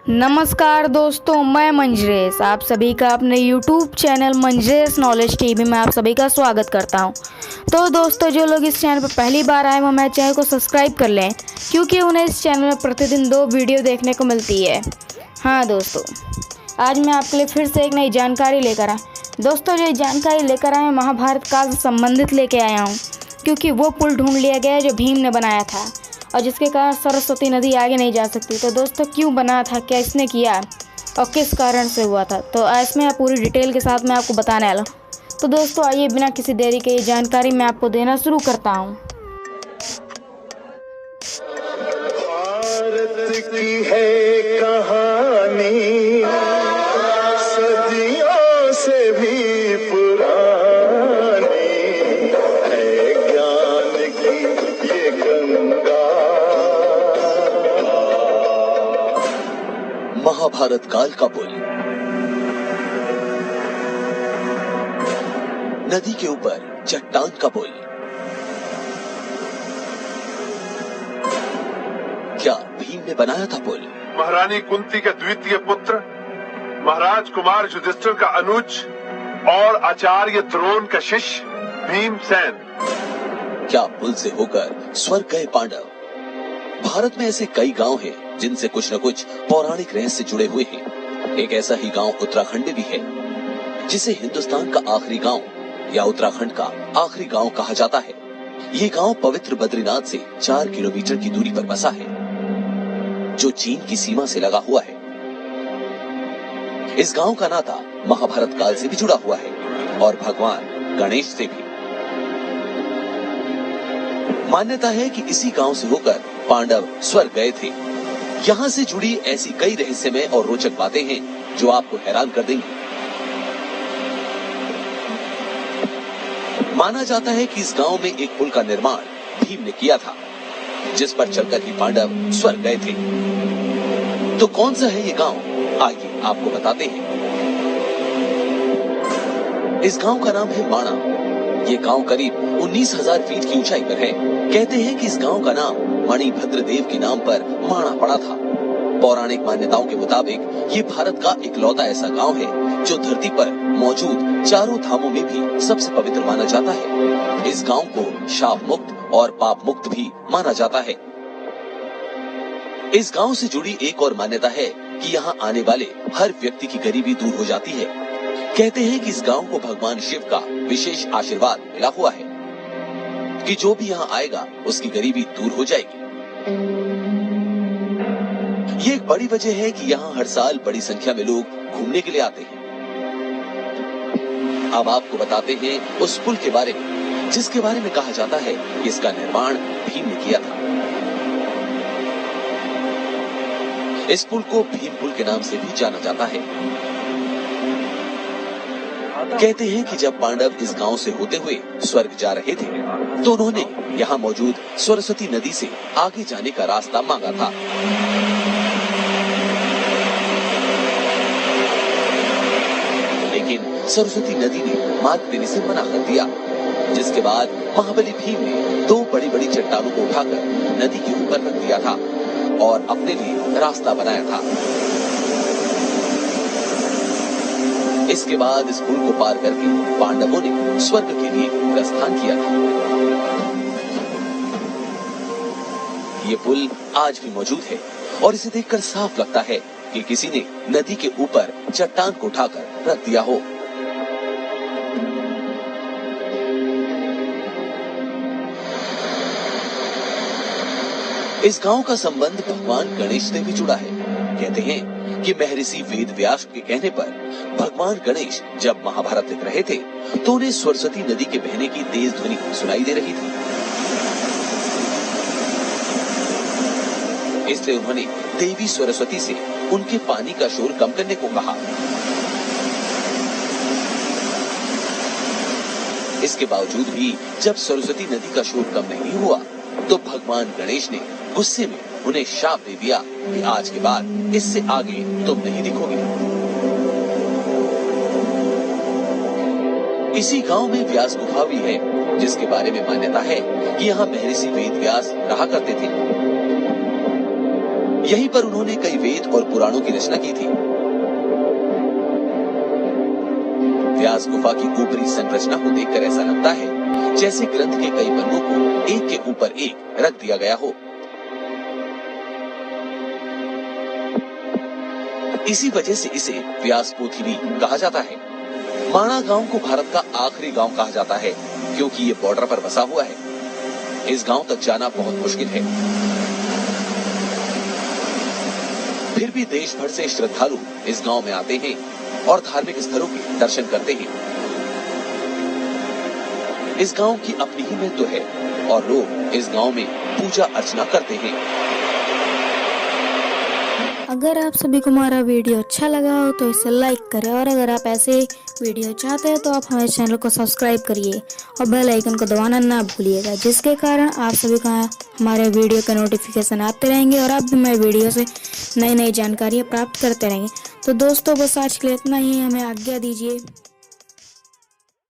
नमस्कार दोस्तों, मैं मंजरेश आप सभी का अपने YouTube चैनल मंजरेश नॉलेज टीवी में आप सभी का स्वागत करता हूं। तो दोस्तों, जो लोग इस चैनल पर पहली बार आए वो मेरे चैनल को सब्सक्राइब कर लें, क्योंकि उन्हें इस चैनल में प्रतिदिन 2 वीडियो देखने को मिलती है। हाँ दोस्तों, आज मैं आपके लिए फिर से एक नई जानकारी लेकर आया। दोस्तों, जो जानकारी लेकर आए महाभारत काल से संबंधित लेके आया हूँ, क्योंकि वो पुल ढूंढ लिया गया है जो भीम ने बनाया था और जिसके कारण सरस्वती नदी आगे नहीं जा सकती। तो दोस्तों, क्यों बना था, क्या इसने किया और किस कारण से हुआ था, तो इसमें पूरी डिटेल के साथ मैं आपको बताने वाला हूँ। तो दोस्तों, आइए बिना किसी देरी के ये जानकारी मैं आपको देना शुरू करता हूँ। भारत की है कहानी सदियों से भी पुरानी है, ज्ञान की ये गंगा। महाभारत काल का पुल। नदी के ऊपर चट्टान का पुल। क्या भीम ने बनाया था पुल? महारानी कुंती के द्वितीय पुत्र, महाराज कुमार युधिष्ठिर का अनुज और आचार्य द्रोण का शिष्य भीमसेन। क्या पुल से होकर स्वर्ग गए पांडव? भारत में ऐसे कई गांव हैं जिनसे कुछ न कुछ पौराणिक रहस्य जुड़े हुए हैं। एक ऐसा ही गांव उत्तराखंड भी है, जिसे हिंदुस्तान का आखिरी गांव या उत्तराखंड का आखिरी गांव कहा जाता है। ये गांव पवित्र बद्रीनाथ से 4 किलोमीटर की दूरी पर बसा है, जो चीन की सीमा से लगा हुआ है। इस गांव का नाता महाभारत काल से भी जुड़ा हुआ है और भगवान गणेश से भी। मान्यता है कि इसी गांव से होकर पांडव स्वर्ग गए थे। यहाँ से जुड़ी ऐसी कई रहस्यमय और रोचक बातें हैं जो आपको हैरान कर देंगी। माना जाता है कि इस गांव में एक पुल का निर्माण भीम ने किया था, जिस पर चलकर ही पांडव स्वर्ग गए थे। तो कौन सा है ये गांव, आइए आपको बताते हैं। इस गांव का नाम है माणा। ये गांव करीब 19,000 फीट की ऊंचाई पर है। कहते हैं कि इस गांव का नाम मणिभद्र देव के नाम पर माणा पड़ा था। पौराणिक मान्यताओं के मुताबिक ये भारत का इकलौता ऐसा गांव है जो धरती पर मौजूद चारों धामों में भी सबसे पवित्र माना जाता है। इस गांव को शाप मुक्त और पाप मुक्त भी माना जाता है। इस गांव से जुड़ी एक और मान्यता है कि यहाँ आने वाले हर व्यक्ति की गरीबी दूर हो जाती है। कहते हैं कि इस गांव को भगवान शिव का विशेष आशीर्वाद मिला हुआ है कि जो भी यहाँ आएगा उसकी गरीबी दूर हो जाएगी। ये एक बड़ी वजह है कि यहाँ हर साल बड़ी संख्या में लोग घूमने के लिए आते हैं। अब आपको बताते हैं उस पुल के बारे में, जिसके बारे में कहा जाता है कि इसका निर्माण भीम ने किया था। इस पुल को भीम पुल के नाम से भी जाना जाता है। कहते हैं कि जब पांडव इस गांव से होते हुए स्वर्ग जा रहे थे, तो उन्होंने यहाँ मौजूद सरस्वती नदी से आगे जाने का रास्ता मांगा था। लेकिन सरस्वती नदी ने मार्ग देने से मना कर दिया, जिसके बाद महाबली भीम ने 2 बड़ी-बड़ी चट्टानों को उठाकर नदी के ऊपर रख दिया था और अपने लिए रास्ता बनाया था। इसके बाद इस पुल को पार करके पांडवों ने स्वर्ग के लिए प्रस्थान किया था। ये पुल आज भी मौजूद है और इसे देखकर साफ लगता है कि किसी ने नदी के ऊपर चट्टान को उठाकर रख दिया हो। इस गांव का संबंध भगवान गणेश से भी जुड़ा है। कहते हैं कि महर्षि वेद व्यास के कहने पर भगवान गणेश जब महाभारत लिख रहे थे, तो उन्हें सरस्वती नदी के बहने की तेज ध्वनि सुनाई दे रही थी। इसलिए उन्होंने देवी सरस्वती से उनके पानी का शोर कम करने को कहा। इसके बावजूद भी जब सरस्वती नदी का शोर कम नहीं हुआ, तो भगवान गणेश ने गुस्से में उन्हें शाप दे दिया कि आज के बाद इससे आगे तुम नहीं दिखोगे। इसी गांव में व्यास गुफा भी है, जिसके बारे में मान्यता है कि यहाँ महर्षि वेद व्यास रहा करते थे। यहीं पर उन्होंने कई वेद और पुराणों की रचना की थी। व्यास गुफा की ऊपरी संरचना को देखकर ऐसा लगता है जैसे ग्रंथ के कई पन्नों को एक के ऊपर एक रख दिया गया हो। इसी वजह से इसे व्यासपोथी भी कहा जाता है। माणा गांव को भारत का आखिरी गांव कहा जाता है क्योंकि ये बॉर्डर पर बसा हुआ है। इस गांव तक जाना बहुत मुश्किल है। फिर भी देश भर से श्रद्धालु इस गांव में आते हैं और धार्मिक स्थलों के दर्शन करते हैं। इस गांव की अपनी ही महत्व है और लोग इस गांव में पूजा अर्चना करते हैं। अगर आप सभी को हमारा वीडियो अच्छा लगा हो तो इसे लाइक करें, और अगर आप ऐसे वीडियो चाहते हैं तो आप हमारे चैनल को सब्सक्राइब करिए और बेल आइकन को दबाना ना भूलिएगा, जिसके कारण आप सभी को हमारे वीडियो का नोटिफिकेशन आते रहेंगे और आप भी हमारे वीडियो से नई नई जानकारियाँ प्राप्त करते रहेंगे। तो दोस्तों बस आज के लिए इतना ही, हमें आज्ञा दीजिए।